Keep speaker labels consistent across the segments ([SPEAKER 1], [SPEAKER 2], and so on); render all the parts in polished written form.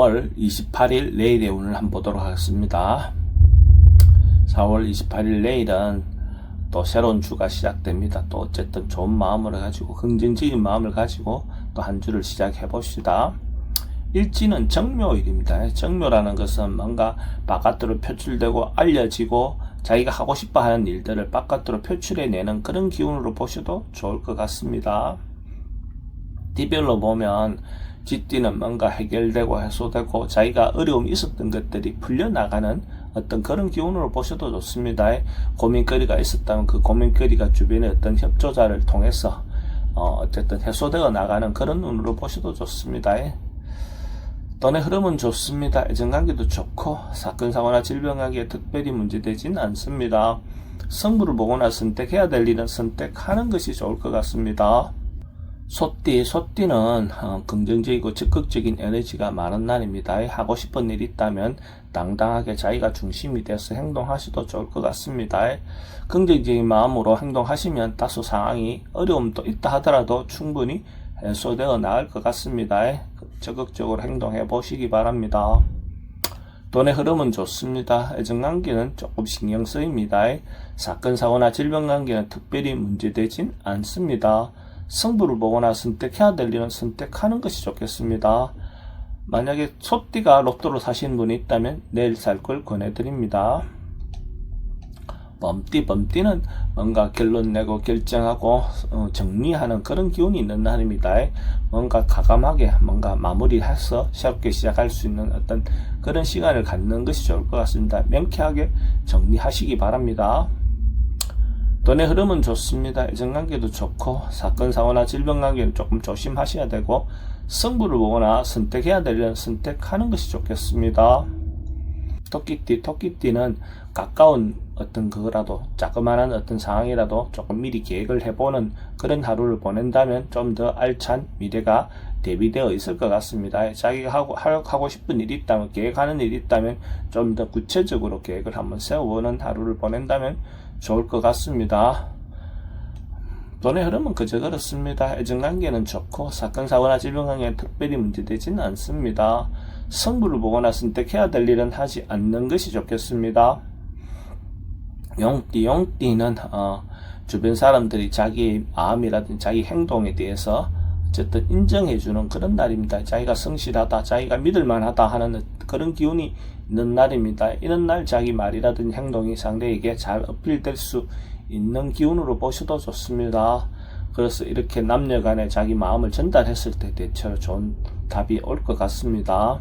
[SPEAKER 1] 4월 28일 내일의 운을 한번 보도록 하겠습니다. 4월 28일 내일은 또 새로운 주가 시작됩니다. 또 어쨌든 좋은 마음을 가지고 긍정적인 마음을 가지고 또 한 주를 시작해 봅시다. 일지는 정묘일입니다. 정묘라는 것은 뭔가 바깥으로 표출되고 알려지고 자기가 하고 싶어 하는 일들을 바깥으로 표출해내는 그런 기운으로 보셔도 좋을 것 같습니다. 디별로 보면 쥐띠는 뭔가 해결되고 해소되고 자기가 어려움이 있었던 것들이 풀려나가는 어떤 그런 기운으로 보셔도 좋습니다. 고민거리가 있었다면 그 고민거리가 주변의 어떤 협조자를 통해서 어쨌든 해소되어 나가는 그런 운으로 보셔도 좋습니다. 돈의 흐름은 좋습니다. 애정관계도 좋고 사건 사고나 질병 관계에 특별히 문제되지는 않습니다. 성부를 보거나 선택해야 될 일은 선택하는 것이 좋을 것 같습니다. 소띠는 긍정적이고 적극적인 에너지가 많은 날입니다. 하고 싶은 일이 있다면 당당하게 자기가 중심이 돼서 행동하셔도 좋을 것 같습니다. 긍정적인 마음으로 행동하시면 다소 상황이 어려움도 있다 하더라도 충분히 해소되어 나갈 것 같습니다. 적극적으로 행동해 보시기 바랍니다. 돈의 흐름은 좋습니다. 애정관계는 조금 신경 쓰입니다. 사건 사고나 질병 관계는 특별히 문제되진 않습니다. 성부를 보거나 선택해야 될 일은 선택하는 것이 좋겠습니다. 만약에 소띠가 로또를 사시는 분이 있다면 내일 살 걸 권해드립니다. 범띠는 뭔가 결론 내고 결정하고 정리하는 그런 기운이 있는 날입니다. 뭔가 과감하게 뭔가 마무리해서 새롭게 시작할 수 있는 어떤 그런 시간을 갖는 것이 좋을 것 같습니다. 명쾌하게 정리하시기 바랍니다. 돈의 흐름은 좋습니다. 애정관계도 좋고 사건 사고나 질병 관계는 조금 조심하셔야 되고 성부를 보거나 선택해야 될 일은 선택하는 것이 좋겠습니다. 토끼띠는 가까운 어떤 그거라도 자그마한 어떤 상황이라도 조금 미리 계획을 해보는 그런 하루를 보낸다면 좀 더 알찬 미래가 대비되어 있을 것 같습니다. 자기가 하고 싶은 일이 있다면 계획하는 일이 있다면 좀 더 구체적으로 계획을 한번 세워보는 하루를 보낸다면 좋을 것 같습니다. 돈의 흐름은 그저 그렇습니다. 애정관계는 좋고 사건 사고나 질병 관계는 특별히 문제되지는 않습니다. 성부를 보거나 선택해야 될 일은 하지 않는 것이 좋겠습니다. 용띠는 주변 사람들이 자기 마음이라든지 자기 행동에 대해서 어쨌든 인정해주는 그런 날입니다. 자기가 성실하다, 자기가 믿을만하다 하는 그런 기운이 있는 날입니다. 이런 날 자기 말이라든지 행동이 상대에게 잘 어필될 수 있는 기운으로 보셔도 좋습니다. 그래서 이렇게 남녀 간에 자기 마음을 전달했을 때 대체로 좋은 답이 올 것 같습니다.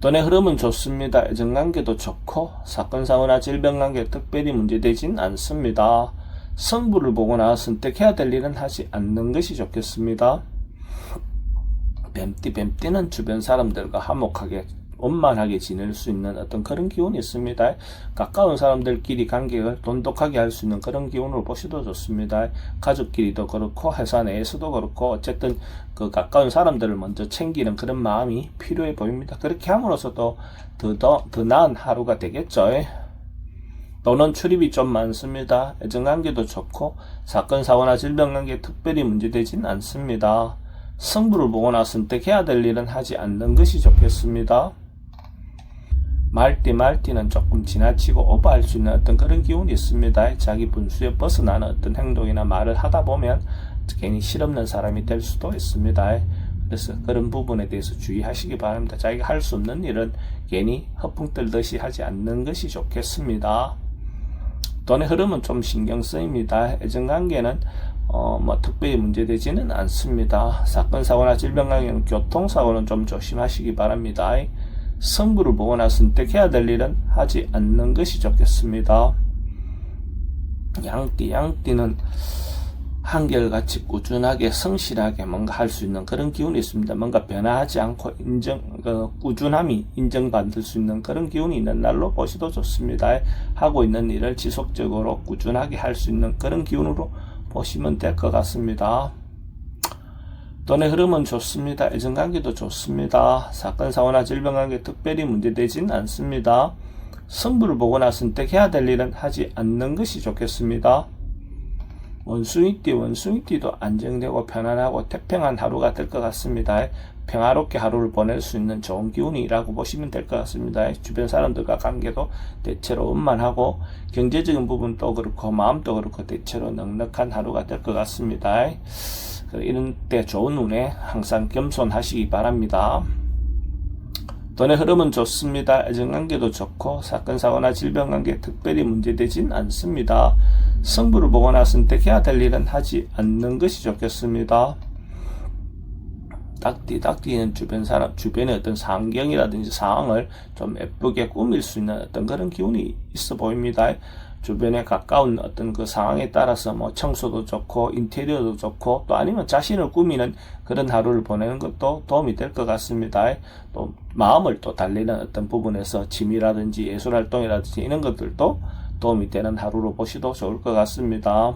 [SPEAKER 1] 돈의 흐름은 좋습니다. 애정관계도 좋고 사건 사고나 질병 관계 특별히 문제되진 않습니다. 성부를 보거나 선택해야 될 일은 하지 않는 것이 좋겠습니다. 뱀띠는 주변 사람들과 화목하게 원만하게 지낼 수 있는 어떤 그런 기운이 있습니다. 가까운 사람들끼리 관계를 돈독하게 할 수 있는 그런 기운을 보셔도 좋습니다. 가족끼리도 그렇고 회사 내에서도 그렇고 어쨌든 그 가까운 사람들을 먼저 챙기는 그런 마음이 필요해 보입니다. 그렇게 함으로써 더 나은 하루가 되겠죠. 돈은 출입이 좀 많습니다. 애정관계도 좋고 사건 사고나 질병 관계에 특별히 문제되진 않습니다. 성부를 보거나 선택해야 될 일은 하지 않는 것이 좋겠습니다. 말띠는 조금 지나치고 오버할 수 있는 어떤 그런 기운이 있습니다. 자기 분수에 벗어나는 어떤 행동이나 말을 하다 보면 괜히 실없는 사람이 될 수도 있습니다. 그래서 그런 부분에 대해서 주의하시기 바랍니다. 자기가 할 수 없는 일은 괜히 허풍 떨듯이 하지 않는 것이 좋겠습니다. 돈의 흐름은 좀 신경 쓰입니다. 애정관계는 특별히 문제되지는 않습니다. 사건 사고나 질병 관계는 교통사고는 좀 조심하시기 바랍니다. 성부를 보거나 선택해야 될 일은 하지 않는 것이 좋겠습니다. 양띠는 한결같이 꾸준하게 성실하게 뭔가 할 수 있는 그런 기운이 있습니다. 뭔가 변화하지 않고 꾸준함이 인정받을 수 있는 그런 기운이 있는 날로 보셔도 좋습니다. 하고 있는 일을 지속적으로 꾸준하게 할 수 있는 그런 기운으로 보시면 될 것 같습니다. 돈의 흐름은 좋습니다. 애정관계도 좋습니다. 사건 사고나 질병 관계 특별히 문제되진 않습니다. 성부를 보거나 선택해야 될 일은 하지 않는 것이 좋겠습니다. 원숭이띠도 안정되고 편안하고 태평한 하루가 될 것 같습니다. 평화롭게 하루를 보낼 수 있는 좋은 기운이라고 보시면 될 것 같습니다. 주변 사람들과 관계도 대체로 원만하고 경제적인 부분도 그렇고 마음도 그렇고 대체로 넉넉한 하루가 될 것 같습니다. 이런 때 좋은 운에 항상 겸손하시기 바랍니다. 돈의 흐름은 좋습니다. 애정관계도 좋고 사건 사고나 질병관계 특별히 문제되진 않습니다. 승부를 보거나 선택해야 될 일은 하지 않는 것이 좋겠습니다. 딱띠는 주변의 어떤 상경이라든지 상황을 좀 예쁘게 꾸밀 수 있는 어떤 그런 기운이 있어 보입니다. 주변에 가까운 어떤 그 상황에 따라서 뭐 청소도 좋고 인테리어도 좋고 또 아니면 자신을 꾸미는 그런 하루를 보내는 것도 도움이 될 것 같습니다. 또 마음을 또 달리는 어떤 부분에서 취미라든지 예술활동이라든지 이런 것들도 도움이 되는 하루로 보셔도 좋을 것 같습니다.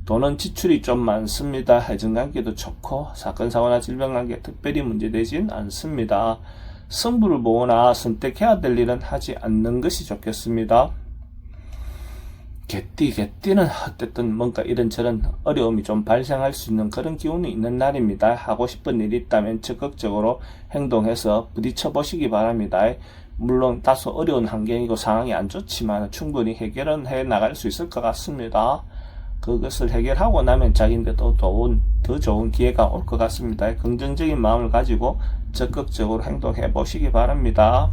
[SPEAKER 1] 돈은 지출이 좀 많습니다. 애정관계도 좋고 사건 사고나 질병관계 특별히 문제되진 않습니다. 승부를 보거나 선택해야 될 일은 하지 않는 것이 좋겠습니다. 개띠는 어쨌든 뭔가 이런저런 어려움이 좀 발생할 수 있는 그런 기운이 있는 날입니다. 하고 싶은 일이 있다면 적극적으로 행동해서 부딪혀 보시기 바랍니다. 물론 다소 어려운 환경이고 상황이 안 좋지만 충분히 해결은 해 나갈 수 있을 것 같습니다. 그것을 해결하고 나면 자기인데도 더 좋은 기회가 올 것 같습니다. 긍정적인 마음을 가지고 적극적으로 행동해 보시기 바랍니다.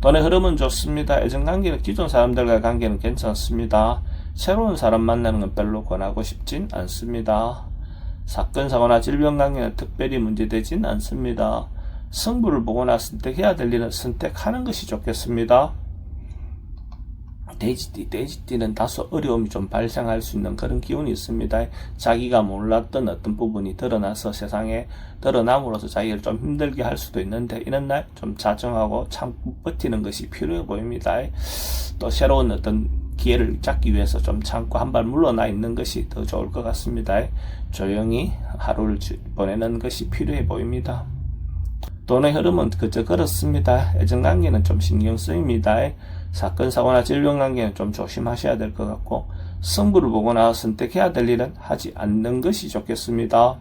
[SPEAKER 1] 돈의 흐름은 좋습니다. 애정관계는 기존 사람들과의 관계는 괜찮습니다. 새로운 사람 만나는 건 별로 권하고 싶진 않습니다. 사건 사고나 질병관계는 특별히 문제되진 않습니다. 승부를 보거나 선택해야 될 일은 선택하는 것이 좋겠습니다. 돼지띠는 다소 어려움이 좀 발생할 수 있는 그런 기운이 있습니다. 자기가 몰랐던 어떤 부분이 드러나서 세상에 드러남으로써 자기를 좀 힘들게 할 수도 있는데 이런 날 좀 자정하고 참고 버티는 것이 필요해 보입니다. 또 새로운 어떤 기회를 잡기 위해서 좀 참고 한 발 물러나 있는 것이 더 좋을 것 같습니다. 조용히 하루를 보내는 것이 필요해 보입니다. 돈의 흐름은 그저 그렇습니다. 애정관계는 좀 신경 쓰입니다. 사건 사고나 질병관계는 좀 조심하셔야 될 것 같고 승부를 보거나 선택해야 될 일은 하지 않는 것이 좋겠습니다.